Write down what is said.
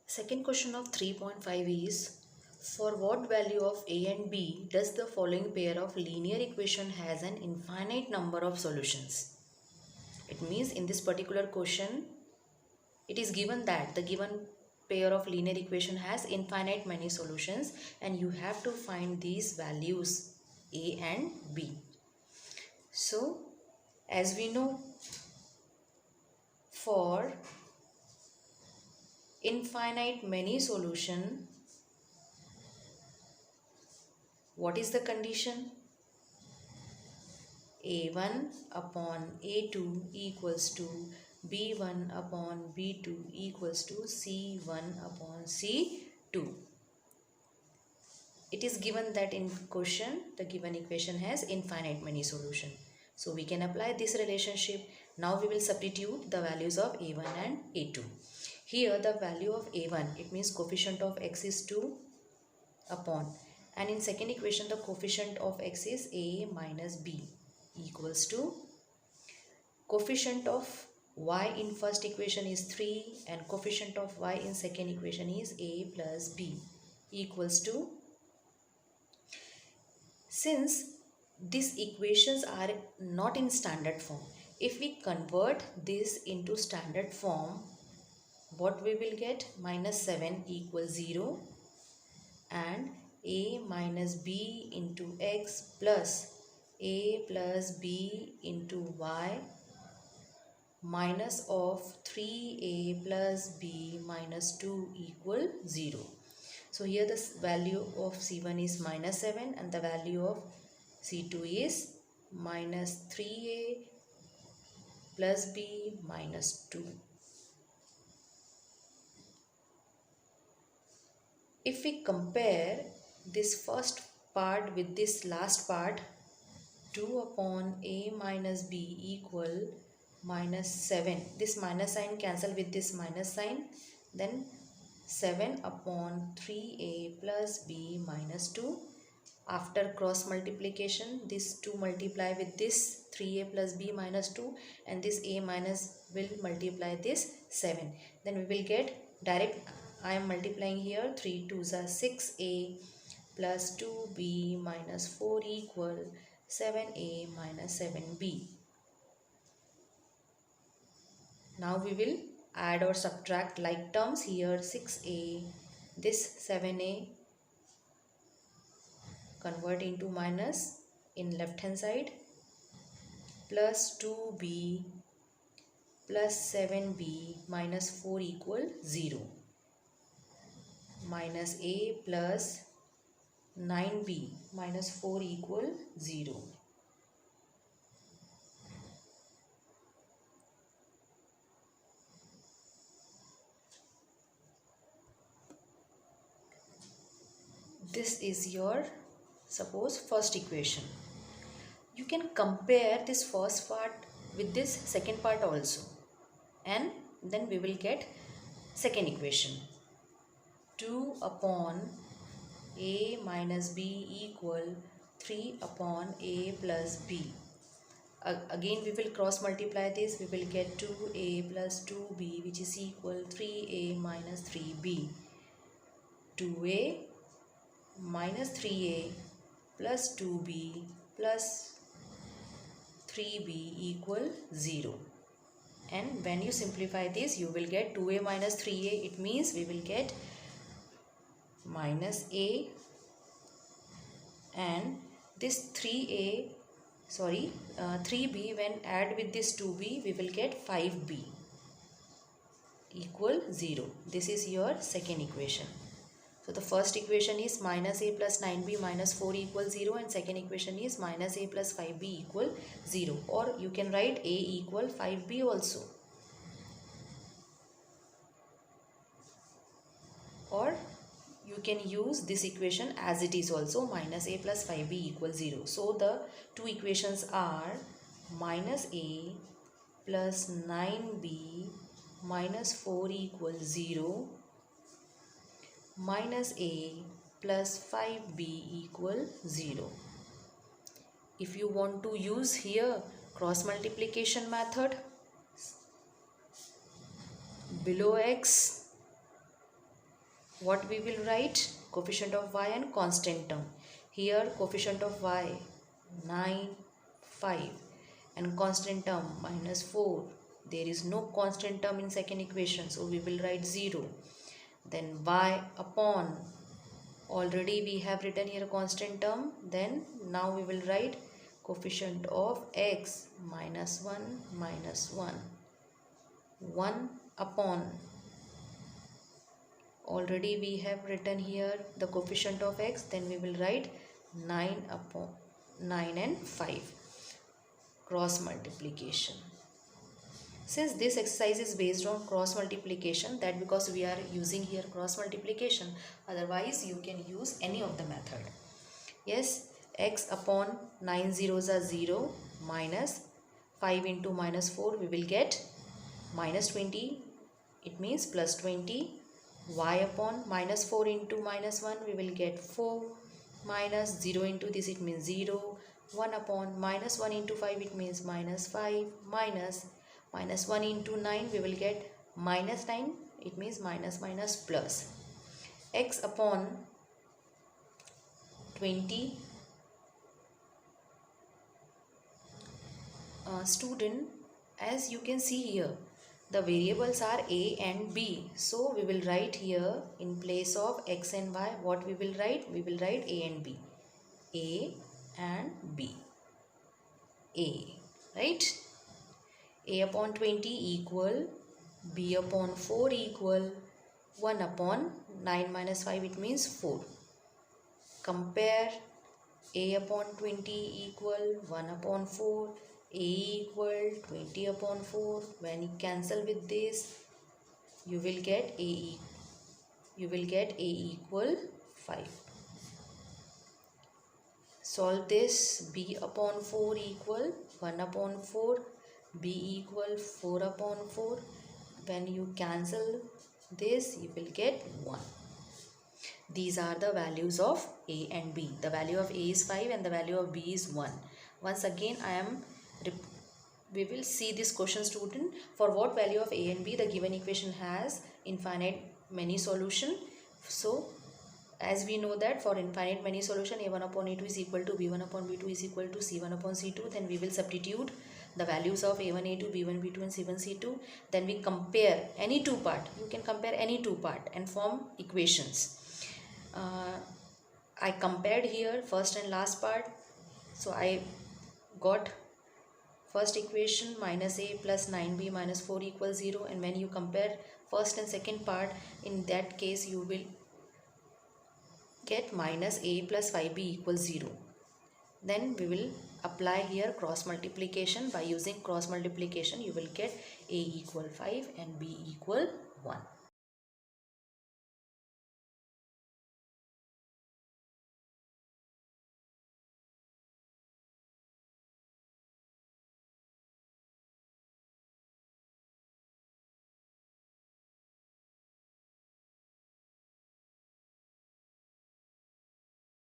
Second question of 3.5 is, for what value of a and b does the following pair of linear equation has an infinite number of solutions? It means in this particular question, it is given that the given pair of linear equation has infinite many solutions and you have to find these values a and b. So, as we know, for infinite many solution, what is the condition? A1 upon A2 equals to B1 upon B2 equals to C1 upon C2. It is given that in question the given equation has infinite many solution. So we can apply this relationship. Now we will substitute the values of A1 and A2. Here the value of A1, it means coefficient of x is 2 upon, and in second equation the coefficient of x is A minus B equals to coefficient of y in first equation is 3 and coefficient of y in second equation is a plus b equals to, since these equations are not in standard form, if we convert this into standard form, what we will get? Minus 7 equals 0 and a minus b into x plus a plus b into y minus of 3a plus b minus 2 equal 0. So here the value of C1 is minus 7 and the value of C2 is minus 3a plus b minus 2. If we compare this first part with this last part, 2 upon a minus b equal minus 7. This minus sign cancel with this minus sign. Then 7 upon 3a plus b minus 2. After cross multiplication, this 2 multiply with this 3a plus b minus 2 and this a minus will multiply this 7. Then we will get direct, I am multiplying here, 3 2s are 6a plus 2b minus 4 equal 7a minus 7b. Now we will add or subtract like terms here. 6a, this 7a convert into minus in left hand side, plus 2b plus 7b minus 4 equal 0, minus a plus 9b minus 4 equal 0. This is your, suppose, first equation. You can compare this first part with this second part also, and then we will get second equation. 2 upon a minus b equal 3 upon a plus b. Again we will cross multiply this. We will get 2a plus 2b which is equal 3a minus 3b. 2a minus 3a plus 2b plus 3b equal 0. And when you simplify this, you will get 2a minus 3a. It means we will get minus a, and this 3b when add with this 2b, we will get 5b equal 0. This is your second equation. So the first equation is minus a plus 9b minus 4 equals 0 and second equation is minus a plus 5b equal 0, or you can write a equal 5b also, or you can use this equation as it is also, minus a plus 5b equals 0. So the two equations are minus a plus 9b minus 4 equals 0, minus a plus 5b equal 0. If you want to use here cross multiplication method, below x what we will write? Coefficient of y and constant term. Here coefficient of y 9, 5 and constant term -4. There is no constant term in second equation, so we will write 0. Then y upon, already we have written here constant term, then now we will write coefficient of x -1 -1 1 upon, already we have written here the coefficient of x, then we will write 9 upon 9 and 5 cross multiplication. Since this exercise is based on cross multiplication, that because we are using here cross multiplication, otherwise you can use any of the method. Yes, x upon 9 zeros are 0 minus 5 into -4 we will get -20, it means +20. Y upon -4 into -1 we will get 4 minus 0 into this, it means 0. 1 upon -1 into 5, it means -5 minus -1 into 9 we will get -9, it means minus plus. X upon 20. Student, as you can see here, the variables are a and b, so we will write here in place of x and y, what we will write? We will write a and b. A and b. A, right? A upon 20 equal b upon 4 equal 1 upon 9 minus 5, it means 4. Compare a upon 20 equal 1 upon 4, a equal 20 upon 4. When you cancel with this, you will get a equal 5. Solve this. B upon 4 equal 1 upon 4, b equal 4 upon 4. When you cancel this, you will get 1. These are the values of a and b. The value of a is 5 and the value of b is 1. Once again, we will see this question, student. For what value of a and b the given equation has infinite many solution? So as we know that for infinite many solution, a1 upon a2 is equal to b1 upon b2 is equal to c1 upon c2. Then we will substitute the values of a1 a2 b1 b2 and c1 c2. Then we compare any two part. You can compare any two part and form equations. I compared here first and last part, so I got first equation minus a plus 9b minus 4 equals 0. And when you compare first and second part, in that case you will get minus a plus 5b equals 0. Then we will apply here cross multiplication. By using cross multiplication, you will get a equal 5 and b equal 1.